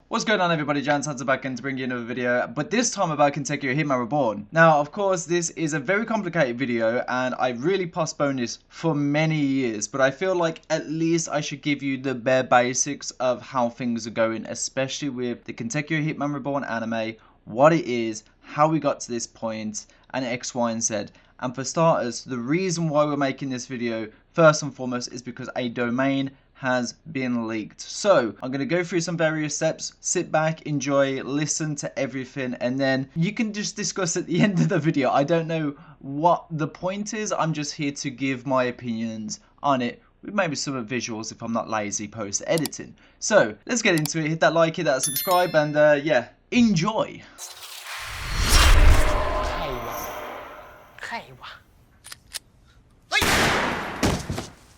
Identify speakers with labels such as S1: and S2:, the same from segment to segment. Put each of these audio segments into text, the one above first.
S1: What's going on, everybody? Jan's back in to bring you another video, but this time about Kentucky Hitman Reborn. Now, of course, this is a very complicated video, and I really postponed this for many years, but I feel like at least I should give you the bare basics of how things are going, especially with the Kentucky Hitman Reborn anime, what it is, how we got to this point, and X, Y, and Z. And for starters, the reason why we're making this video, first and foremost, is because a domain has been leaked. So I'm going to go through some various steps, sit back, enjoy, listen to everything, and then you can just discuss at the end of the video. I don't know what the point is, I'm just here to give my opinions on it with maybe some visuals if I'm not lazy post editing. So let's get into it. Hit that like, hit that subscribe, and yeah, enjoy.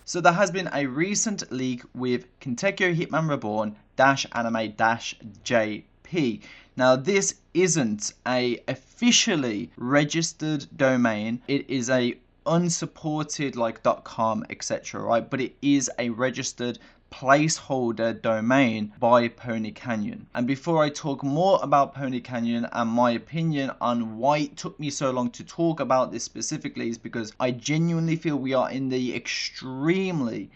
S1: So there has been a recent leak with Kentucky Hitman Reborn -anime -JP. Now this isn't a officially registered domain. It is a unsupported like .com etc, right? But it is a registered placeholder domain by Pony Canyon. And before I talk more about Pony Canyon and my opinion on why it took me so long to talk about this specifically, is because I genuinely feel we are in the extremely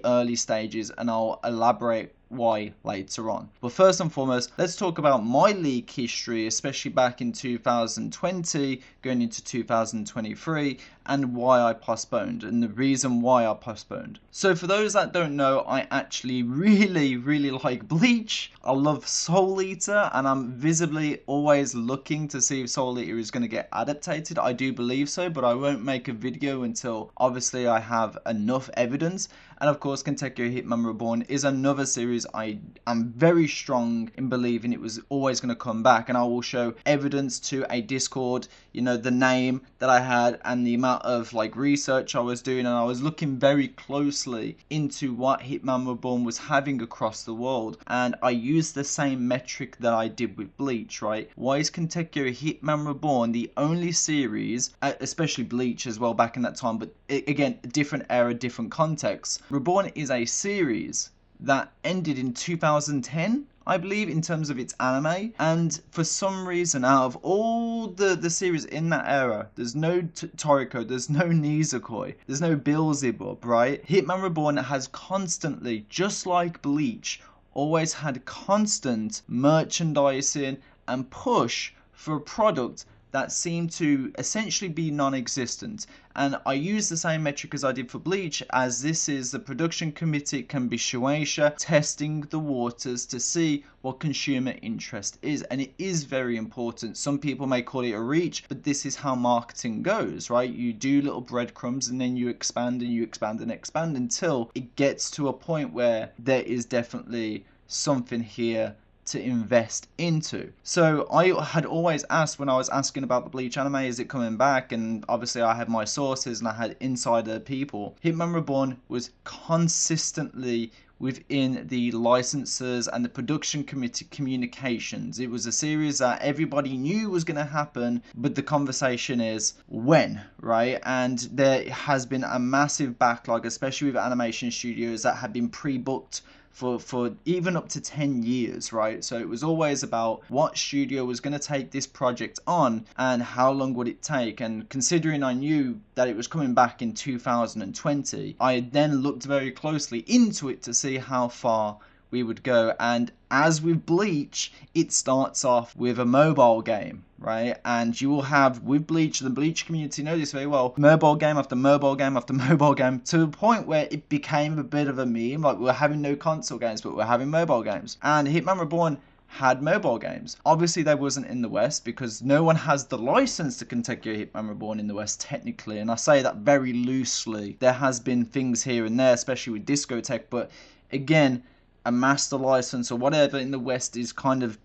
S1: early stages, and I'll elaborate why later on. But first and foremost, let's talk about my leak history, especially back in 2020 going into 2023, and why I postponed, and the reason why I postponed. So for those that don't know, I actually really like Bleach. I love Soul Eater, and I'm visibly always looking to see if Soul Eater is going to get adapted. I do believe so, but I won't make a video until obviously I have enough evidence. And of course, Kentucky Hitman Reborn is another series I am very strong in believing it was always going to come back, and I will show evidence to a Discord, you know, the name that I had and the amount of like research I was doing, and I was looking very closely into what Hitman Reborn was having across the world, and I used the same metric that I did with Bleach, right? Why is Kentucky Hitman Reborn the only series, especially Bleach as well back in that time, but again, different era, different context. Reborn is a series that ended in 2010, I believe, in terms of its anime, and for some reason, out of all the series in that era, there's no Toriko, there's no Nizukoi, there's no Beelzebub, right? Hitman Reborn has constantly, just like Bleach, always had constant merchandising and push for a product that seemed to essentially be non-existent. And I use the same metric as I did for Bleach, as this is the production committee can be Shueisha testing the waters to see what consumer interest is, and it is very important. Some people may call it a reach, but this is how marketing goes, right? You do little breadcrumbs and then you expand and you expand and expand until it gets to a point where there is definitely something here to invest into. So I had always asked, when I was asking about the Bleach anime, is it coming back? And obviously I had my sources and I had insider people. Hitman Reborn was consistently within the licensors and the production committee communications. It was a series that everybody knew was going to happen, but the conversation is when, right? And there has been a massive backlog, especially with animation studios that had been pre-booked for even up to 10 years, right? So it was always about what studio was going to take this project on and how long would it take. And considering I knew that it was coming back in 2020, I then looked very closely into it to see how far we would go. And as with Bleach, it starts off with a mobile game, right? And you will have, with Bleach, the Bleach community know this very well, mobile game after mobile game after mobile game, to the point where it became a bit of a meme, like we're having no console games, but we're having mobile games. And Hitman Reborn had mobile games. Obviously they wasn't in the West because no one has the license to Kentucky Hitman Reborn in the West technically, and I say that very loosely. There has been things here and there, especially with Discotech, but again, a master license or whatever in the West is kind of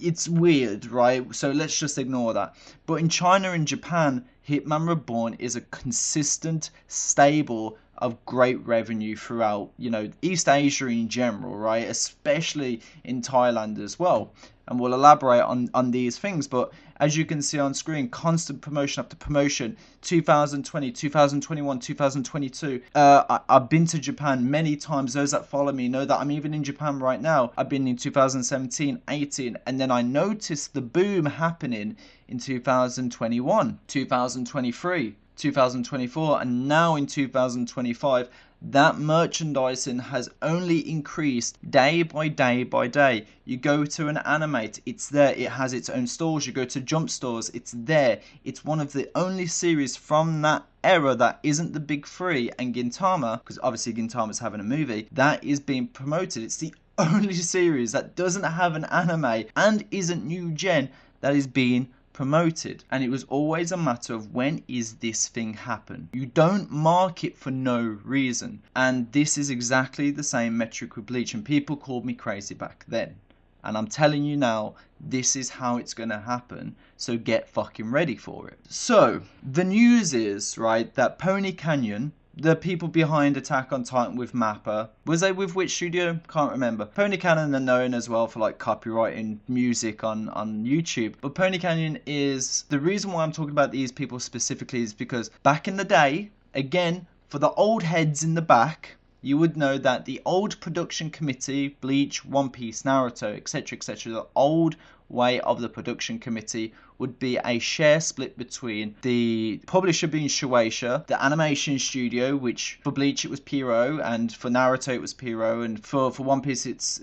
S1: it's weird, right? So let's just ignore that. But in China and Japan, Hitman Reborn is a consistent, stable of great revenue throughout, you know, East Asia in general, right? Especially in Thailand as well. And we'll elaborate on these things. But as you can see on screen, constant promotion after promotion, 2020, 2021, 2022. I've been to Japan many times. Those that follow me know that I'm even in Japan right now. I've been in 2017, 18, and then I noticed the boom happening in 2021, 2023, 2024, and now in 2025. That merchandising has only increased day by day by day. You go to an Animate, it's there, it has its own stores. You go to Jump stores, it's there. It's one of the only series from that era that isn't the big three and Gintama, because obviously Gintama's having a movie, that is being promoted. It's the only series that doesn't have an anime and isn't new gen that is being promoted. And it was always a matter of, when is this thing happen? You don't mark it for no reason. And this is exactly the same metric with Bleach, and people called me crazy back then. And I'm telling you now, this is how it's going to happen. So get fucking ready for it. So the news is, right, that Pony Canyon, the people behind Attack on Titan with Mappa, was they with which studio? Can't remember. Pony Canyon are known as well for like copywriting music on YouTube. But Pony Canyon is, the reason why I'm talking about these people specifically is because back in the day, again, for the old heads in the back, you would know that the old production committee, Bleach, One Piece, Naruto, etc., etc., the old way of the production committee would be a share split between the publisher being Shueisha, the animation studio, which for Bleach it was Pierrot, and for Naruto it was Pierrot, and for One Piece it's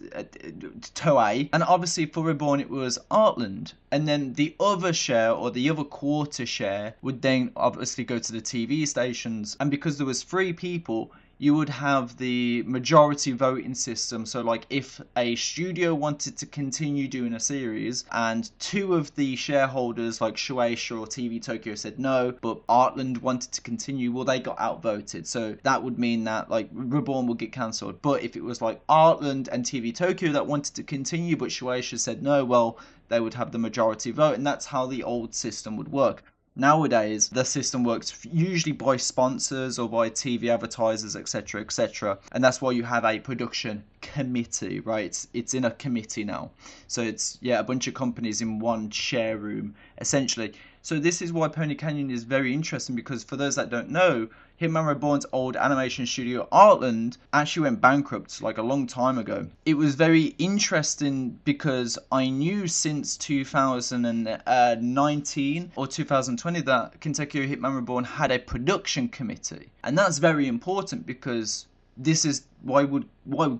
S1: Toei, and obviously for Reborn it was Artland. And then the other share, or the other quarter share, would then obviously go to the TV stations. And because there was 3 people, you would have the majority voting system. So like if a studio wanted to continue doing a series and 2 of the shareholders like Shueisha or TV Tokyo said no, but Artland wanted to continue, well, they got outvoted. So that would mean that like Reborn would get cancelled. But if it was like Artland and TV Tokyo that wanted to continue but Shueisha said no, well, they would have the majority vote. And that's how the old system would work. Nowadays, the system works usually by sponsors or by TV advertisers, etc., etc. And that's why you have a production committee, right? It's in a committee now. So it's, yeah, a bunch of companies in one share room, essentially. So this is why Pony Canyon is very interesting, because for those that don't know, Hitman Reborn's old animation studio, Artland, actually went bankrupt like a long time ago. It was very interesting because I knew since 2019 or 2020 that Kentucky Hitman Reborn had a production committee. And that's very important, because this is why would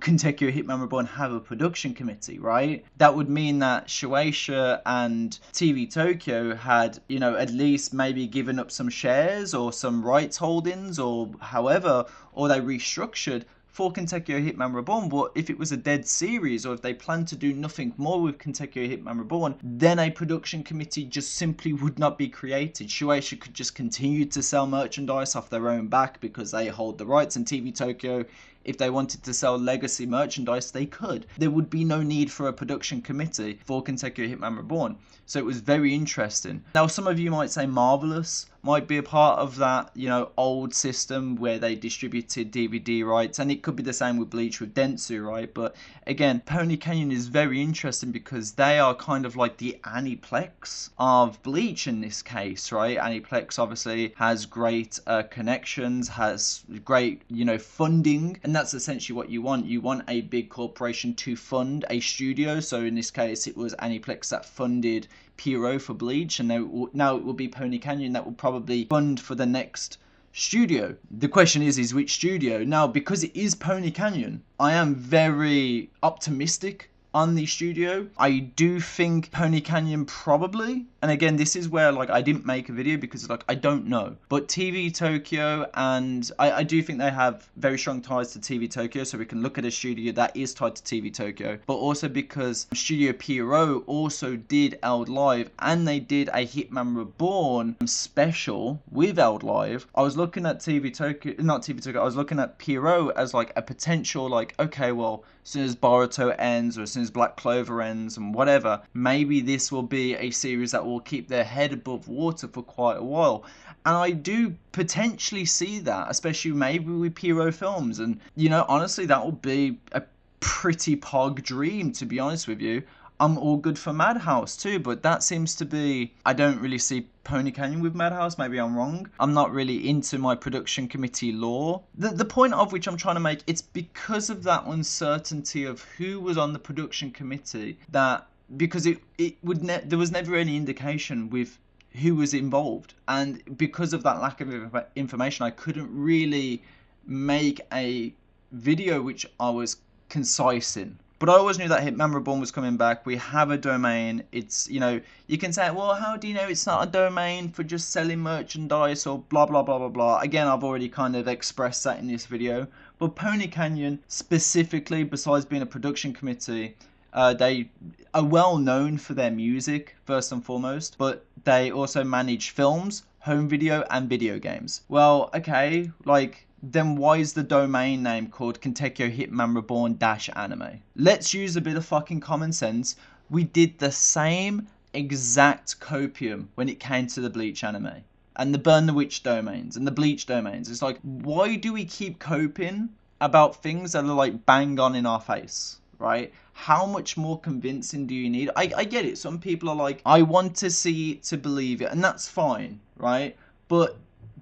S1: Kentucky Hitman Reborn have a production committee, right? That would mean that Shueisha and TV Tokyo had, you know, at least maybe given up some shares or some rights holdings or however, or they restructured for Kentucky Hitman Reborn. But if it was a dead series, or if they planned to do nothing more with Kentucky Hitman Reborn, then a production committee just simply would not be created. Shueisha could just continue to sell merchandise off their own back because they hold the rights, and TV Tokyo, if they wanted to sell legacy merchandise, they could. There would be no need for a production committee for Kentucky Hitman Reborn. So it was very interesting. Now, some of you might say Marvelous might be a part of that, you know, old system where they distributed DVD rights, and it could be the same with Bleach with Dentsu, right? But again, Pony Canyon is very interesting because they are kind of like the Aniplex of Bleach in this case, right? Aniplex obviously has great connections, has great, you know, funding, and that's essentially what you want. You want a big corporation to fund a studio. So in this case, it was Aniplex that funded Pierrot for Bleach, and now it will be Pony Canyon that will probably fund for the next studio. The question is which studio? Now, because it is Pony Canyon, I am very optimistic on the studio. I do think Pony Canyon probably, and again, this is where like I didn't make a video because like I don't know, but TV Tokyo, and I do think they have very strong ties to TV Tokyo, so we can look at a studio that is tied to TV Tokyo, but also because Studio Pierrot also did Eld Live, and they did a Hitman Reborn special with Eld Live. I was looking at TV Tokyo, not TV Tokyo, I was looking at Pierrot as like a potential, like, okay, well, as soon as Boruto ends, or as soon soon as Black Clover ends and whatever, maybe this will be a series that will keep their head above water for quite a while. And I do potentially see that, especially maybe with Pyro Films. And, you know, honestly, that will be a pretty pog dream, to be honest with you. I'm all good for Madhouse too, but that seems to be... I don't really see Pony Canyon with Madhouse, maybe I'm wrong. I'm not really into my production committee lore. The point of which I'm trying to make, it's because of that uncertainty of who was on the production committee, that because there was never any indication with who was involved, and because of that lack of information, I couldn't really make a video which I was concise in. But I always knew that Hitman Reborn was coming back. We have a domain. It's, you know, you can say, well, how do you know it's not a domain for just selling merchandise or blah, blah, blah, blah, blah. Again, I've already kind of expressed that in this video. But Pony Canyon, specifically, besides being a production committee, they are well known for their music, first and foremost. But they also manage films, home video, and video games. Well, okay, like... then why is the domain name called Kentekyo Hitman Reborn -anime? Let's use a bit of fucking common sense. We did the same exact copium when it came to the Bleach anime and the Burn the Witch domains and the Bleach domains. It's like, why do we keep coping about things that are like bang on in our face, right? How much more convincing do you need? I get it. Some people are like, I want to see it to believe it, and that's fine, right? But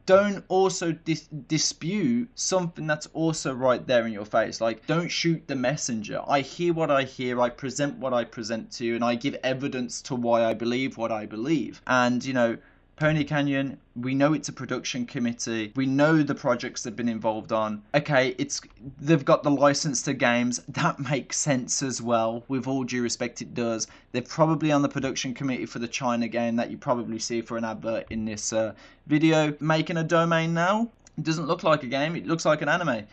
S1: don't also dispute something that's also right there in your face. Like, don't shoot the messenger. I hear what I hear, I present what I present to you, and I give evidence to why I believe what I believe. And, you know, Pony Canyon, we know it's a production committee. We know the projects they've been involved on. Okay, they've got the license to games. That makes sense as well. With all due respect, it does. They're probably on the production committee for the China game that you probably see for an advert in this video. Making a domain now, it doesn't look like a game. It looks like an anime.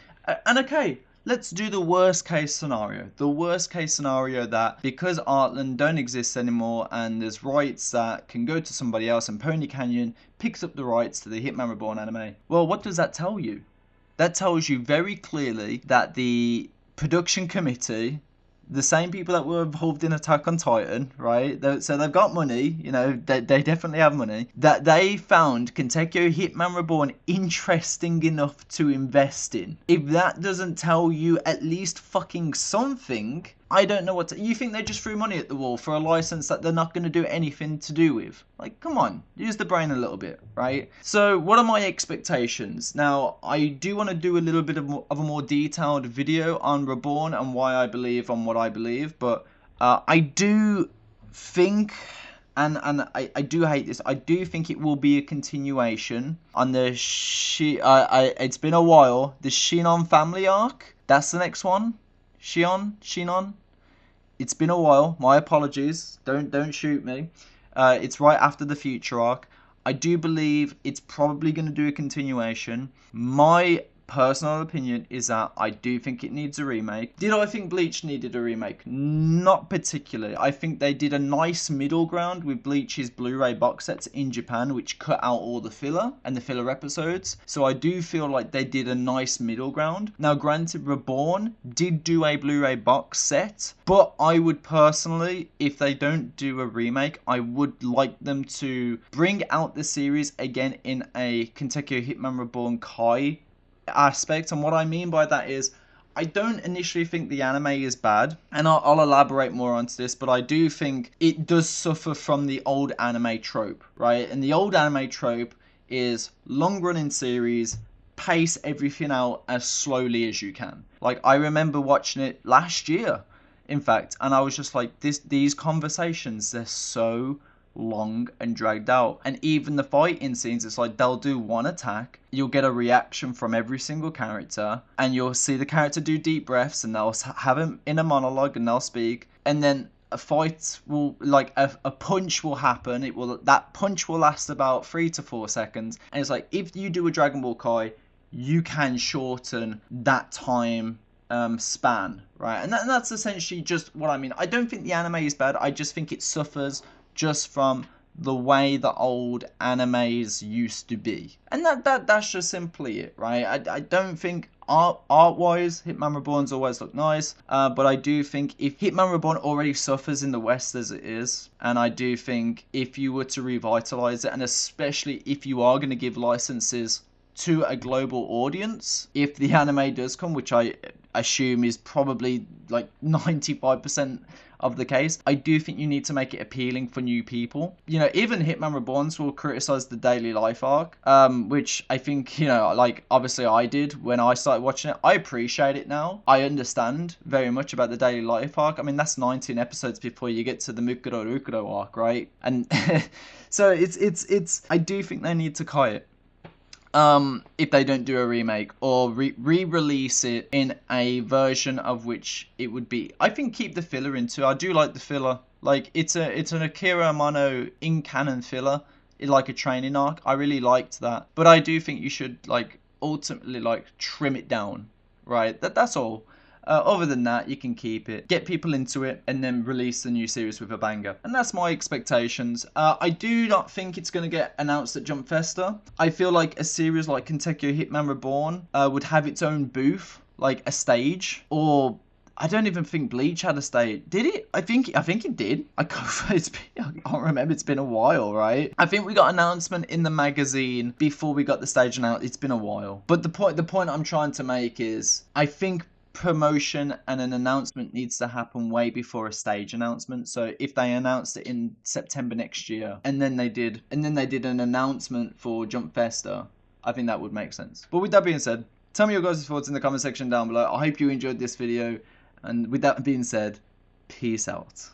S1: And okay, let's do the worst case scenario. The worst case scenario that because Artland don't exist anymore and there's rights that can go to somebody else and Pony Canyon picks up the rights to the Hitman Reborn anime. Well, what does that tell you? That tells you very clearly that the production committee, the same people that were involved in Attack on Titan, right? So they've got money, you know, they definitely have money. That they found Kentekyo Hitman Reborn interesting enough to invest in. If that doesn't tell you at least fucking something, I don't know what to... You think they just threw money at the wall for a license that they're not going to do anything to do with? Like, come on, use the brain a little bit, right? So, what are my expectations? Now, I do want to do a little bit of a more detailed video on Reborn and why I believe on what I believe, but I do think... And I do hate this. I do think it will be a continuation on the it's been a while. The Shinon family arc. That's the next one. Shinon. It's been a while. My apologies. Don't shoot me. It's right after the Future arc. I do believe it's probably going to do a continuation. My personal opinion is that I do think it needs a remake. Did I think Bleach needed a remake? Not particularly. I think they did a nice middle ground with Bleach's Blu-ray box sets in Japan, which cut out all the filler and the filler episodes. So I do feel like they did a nice middle ground. Now, granted, Reborn did do a Blu-ray box set, but I would personally, if they don't do a remake, I would like them to bring out the series again in a Kentekyo Hitman Reborn Kai aspect. And what I mean by that is, I don't initially think the anime is bad, and I'll elaborate more onto this, but I do think it does suffer from the old anime trope, right? And the old anime trope is long running series, pace everything out as slowly as you can. Like, I remember watching it last year, in fact, and I was just like, these conversations, they're so long and dragged out. And even the fighting scenes, it's like they'll do one attack, you'll get a reaction from every single character, and you'll see the character do deep breaths, and they'll have him in a monologue and they'll speak, and then a fight will, like a punch will happen. That punch will last about 3 to 4 seconds, and it's like, if you do a Dragon Ball Kai, you can shorten that time span, right? And that's essentially just what I mean. I don't think the anime is bad, I just think it suffers just from the way the old animes used to be. And that's just simply it, right? I don't think art-wise, Hitman Reborn's always looked nice, but I do think if Hitman Reborn already suffers in the West as it is, and I do think if you were to revitalize it, and especially if you are going to give licenses to a global audience, if the anime does come, which I assume is probably like 95% of the case, I do think you need to make it appealing for new people. You know, even Hitman Reborns will criticize the daily life arc, which I think, you know, like obviously I did when I started watching it. I appreciate it now. I understand very much about the daily life arc. I mean, that's 19 episodes before you get to the Mukuro Rukuro arc, right? And so it's I do think they need to cut it. If they don't do a remake or re-release it in a version of which it would be, I think keep the filler into. I do like the filler. Like it's an Akira Amano in canon filler, like a training arc. I really liked that, but I do think you should like ultimately like trim it down, right? That's all. Other than that, you can keep it, get people into it, and then release the new series with a banger. And that's my expectations. I do not think it's going to get announced at Jump Festa. I feel like a series like Kentucky Hitman Reborn would have its own booth, like a stage, or I don't even think Bleach had a stage. Did it? I think it did. I can't remember. It's been a while, right? I think we got an announcement in the magazine before we got the stage announced. It's been a while. But the point I'm trying to make is, I think promotion and an announcement needs to happen way before a stage announcement. So if they announced it in September next year and then they did an announcement for Jump Festa, I think that would make sense. But with that being said, tell me your guys' thoughts in the comment section down below. I hope you enjoyed this video, and with that being said, peace out.